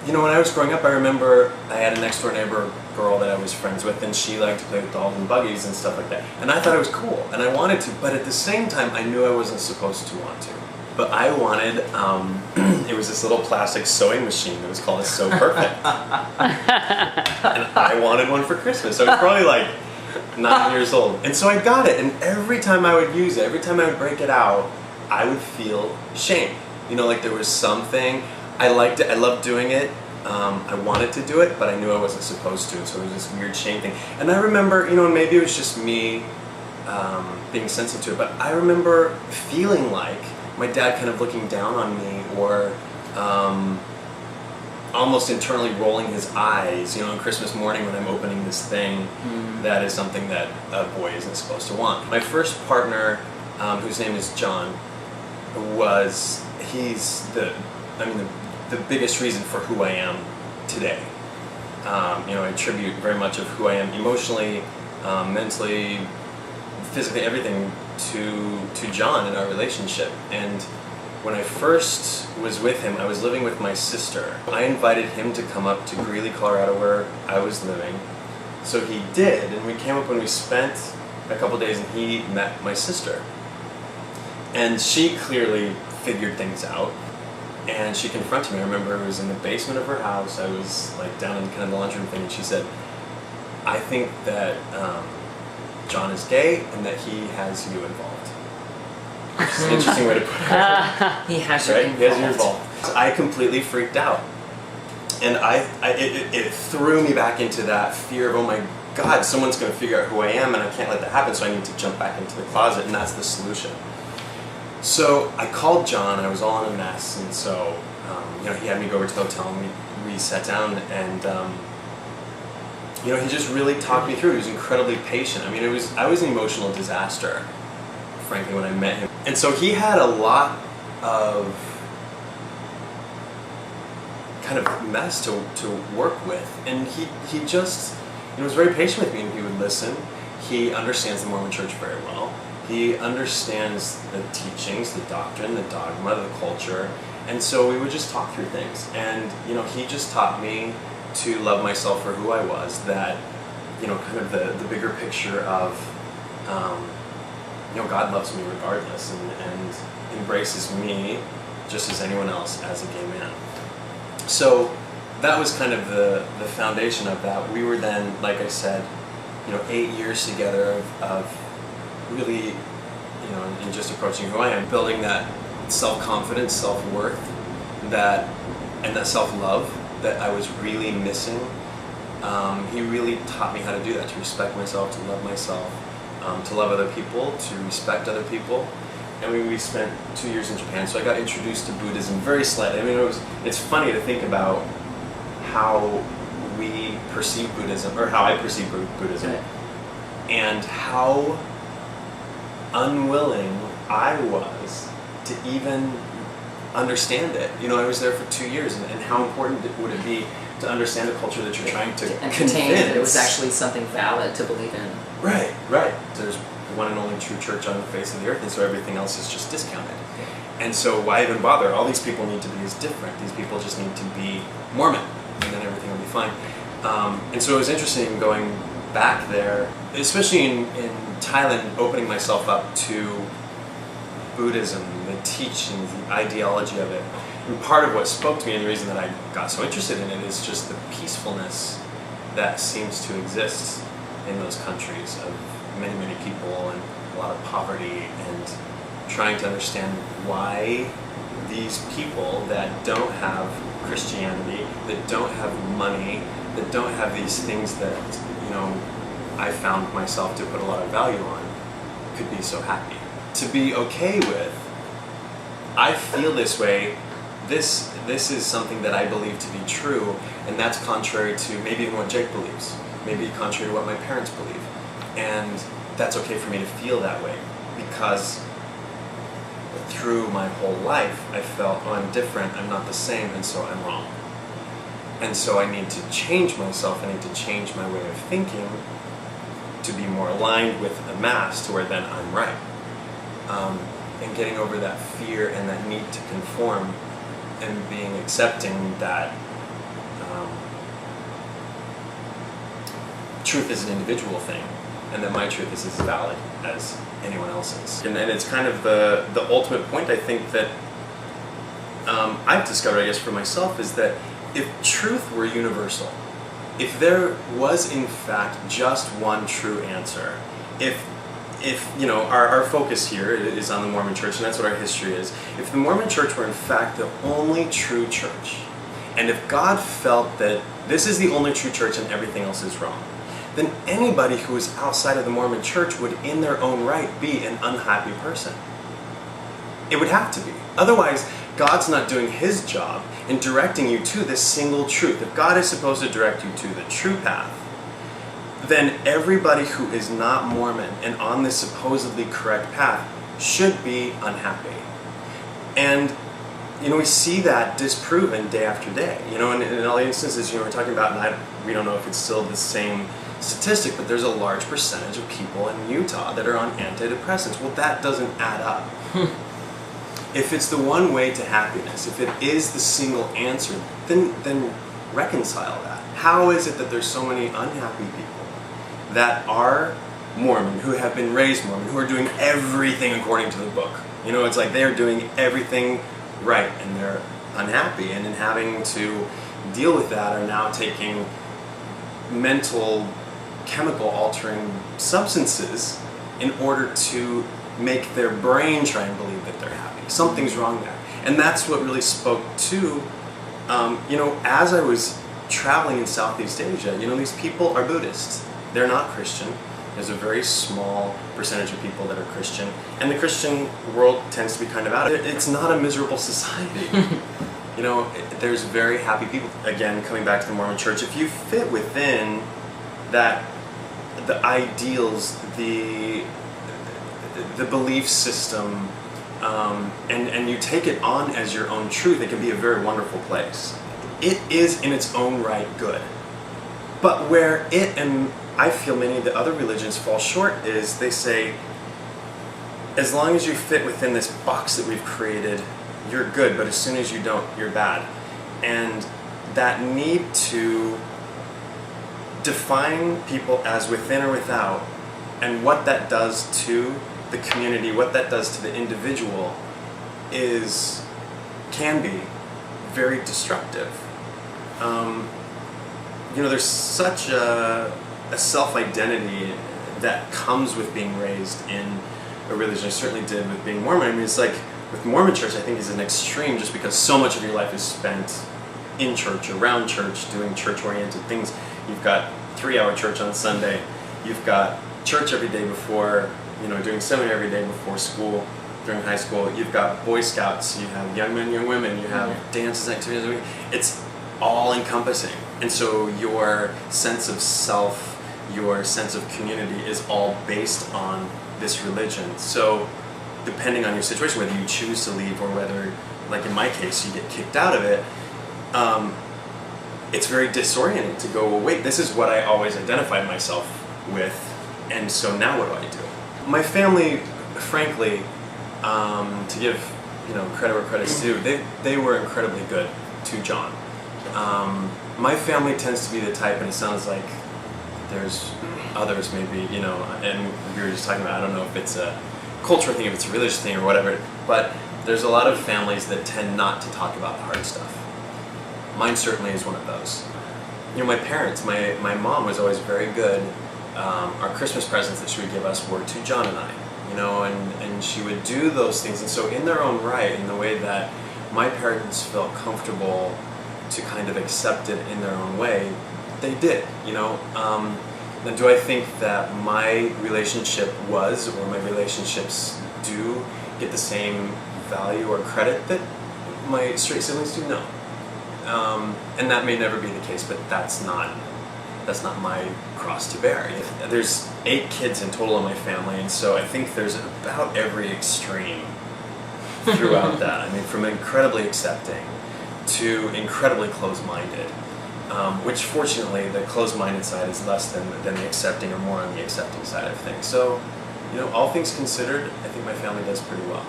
when I was growing up, I remember I had a next door neighbor girl that I was friends with, and she liked to play with dolls and buggies and stuff like that. And I thought it was cool, and I wanted to, but at the same time, I knew I wasn't supposed to want to. But I wanted, it was this little plastic sewing machine that was called a Sew Perfect. And I wanted one for Christmas. So I was probably like 9 years old. And so I got it, and every time I would use it, every time I would break it out, I would feel shame. Like there was something, I liked it, I loved doing it. I wanted to do it, but I knew I wasn't supposed to, so it was this weird shame thing. And I remember, maybe it was just me being sensitive to it, but I remember feeling like my dad kind of looking down on me, or almost internally rolling his eyes, on Christmas morning when I'm opening this thing. That is something that a boy isn't supposed to want. My first partner, whose name is John, he's the biggest reason for who I am today. I attribute very much of who I am emotionally, mentally, physically, everything to John and our relationship. And when I first was with him, I was living with my sister. I invited him to come up to Greeley, Colorado, where I was living. So he did, and we came up and we spent a couple days, and he met my sister. And she clearly figured things out, and she confronted me. I remember it was in the basement of her house. I was like down in kind of the lunchroom thing, and she said, "I think that John is gay and that he has you involved." Which is an interesting way to put it. He has you right? involved. He has you involved. I completely freaked out. And it threw me back into that fear of, oh my God, someone's going to figure out who I am, and I can't let that happen, so I need to jump back into the closet, and that's the solution. So I called John, and I was all in a mess, and so he had me go over to the hotel, and we sat down, and he just really talked me through. He was incredibly patient. I was an emotional disaster, frankly, when I met him. And so he had a lot of kind of mess to work with, and he just was very patient with me, and he would listen. He understands the Mormon Church very well. He understands the teachings, the doctrine, the dogma, the culture, and so we would just talk through things. And he just taught me to love myself for who I was. That kind of the bigger picture of God loves me regardless, and embraces me just as anyone else as a gay man. So that was kind of the foundation of that. We were then, like I said, 8 years together of really, in just approaching who I am, building that self-confidence, self-worth, and that self-love that I was really missing. He really taught me how to do that, to respect myself, to love myself, to love other people, to respect other people. And we spent 2 years in Japan, so I got introduced to Buddhism very slightly. It's funny to think about how we perceive Buddhism, or how I perceive Buddhism, and how unwilling I was to even understand it. I was there for 2 years, and how important would it be to understand the culture that you're trying to convince. That it was actually something valid to believe in. Right. There's one and only true church on the face of the earth, and so everything else is just discounted. And so why even bother? All these people need to be as different. These people just need to be Mormon, and then everything will be fine. And so it was interesting going back there, especially in Thailand, opening myself up to Buddhism, the teachings, the ideology of it. And part of what spoke to me, and the reason that I got so interested in it, is just the peacefulness that seems to exist in those countries of many, many people, and a lot of poverty, and trying to understand why these people that don't have Christianity, that don't have money, that don't have these things that I found myself to put a lot of value on, could be so happy. To be okay with, I feel this way, this is something that I believe to be true, and that's contrary to maybe even what Jake believes, maybe contrary to what my parents believe. And that's okay for me to feel that way, because through my whole life I felt, oh, I'm different, I'm not the same, and so I'm wrong. And so I need to change myself, I need to change my way of thinking to be more aligned with the mass, to where then I'm right. And getting over that fear and that need to conform, and being accepting that truth is an individual thing, and that my truth is as valid as anyone else's. And it's kind of the ultimate point, I think, that I've discovered, I guess, for myself, is that if truth were universal, if there was in fact just one true answer, if our focus here is on the Mormon Church, and that's what our history is, if the Mormon Church were in fact the only true church, and if God felt that this is the only true church and everything else is wrong, then anybody who is outside of the Mormon Church would in their own right be an unhappy person. It would have to be. Otherwise, God's not doing his job in directing you to this single truth. If God is supposed to direct you to the true path, then everybody who is not Mormon and on this supposedly correct path should be unhappy. And we see that disproven day after day. In all the instances, we're talking about, and we don't know if it's still the same statistic, but there's a large percentage of people in Utah that are on antidepressants. Well, that doesn't add up. If it's the one way to happiness, if it is the single answer, then reconcile that. How is it that there's so many unhappy people that are Mormon, who have been raised Mormon, who are doing everything according to the book? It's like they're doing everything right, and they're unhappy, and in having to deal with that are now taking mental, chemical altering substances in order to make their brain try and believe that they're happy. Something's wrong there. And that's what really spoke to, as I was traveling in Southeast Asia, these people are Buddhists. They're not Christian. There's a very small percentage of people that are Christian, and the Christian world tends to be kind of out of it. It's not a miserable society. There's very happy people. Again, coming back to the Mormon Church, if you fit within that, the ideals, the belief system, and you take it on as your own truth, it can be a very wonderful place. It is in its own right good. But where it, and I feel many of the other religions fall short, is they say, as long as you fit within this box that we've created, you're good, but as soon as you don't, you're bad. And that need to define people as within or without, and what that does to the community, what that does to the individual, can be very destructive. There's such a self-identity that comes with being raised in a religion. I certainly did with being Mormon. I mean, it's like with Mormon church, I think is an extreme, just because so much of your life is spent in church, around church, doing church-oriented things. You've got 3-hour church on Sunday. You've got church every day before, doing seminary every day before school, during high school. You've got Boy Scouts. You have young men, young women. You have dances, activities. It's all encompassing. And so your sense of self, your sense of community is all based on this religion. So depending on your situation, whether you choose to leave or whether, like in my case, you get kicked out of it, it's very disorienting to go, well, wait, this is what I always identified myself with, and so now what do I do? My family, frankly, to give credit where credit's due, they were incredibly good to John. My family tends to be the type, and it sounds like there's others maybe, and we were just talking about, I don't know if it's a cultural thing, if it's a religious thing or whatever, but there's a lot of families that tend not to talk about the hard stuff. Mine certainly is one of those. My parents, my mom was always very good. Our Christmas presents that she would give us were to John and I, and she would do those things. And so in their own right, in the way that my parents felt comfortable to kind of accept it in their own way, they did, Now, do I think that my relationship was, or my relationships do, get the same value or credit that my straight siblings do? No. And that may never be the case, but that's not my cross to bear. There's 8 kids in total in my family, and so I think there's about every extreme throughout that. I mean, from incredibly accepting to incredibly closed-minded, which fortunately the closed-minded side is less than the accepting, or more on the accepting side of things. So, all things considered, I think my family does pretty well.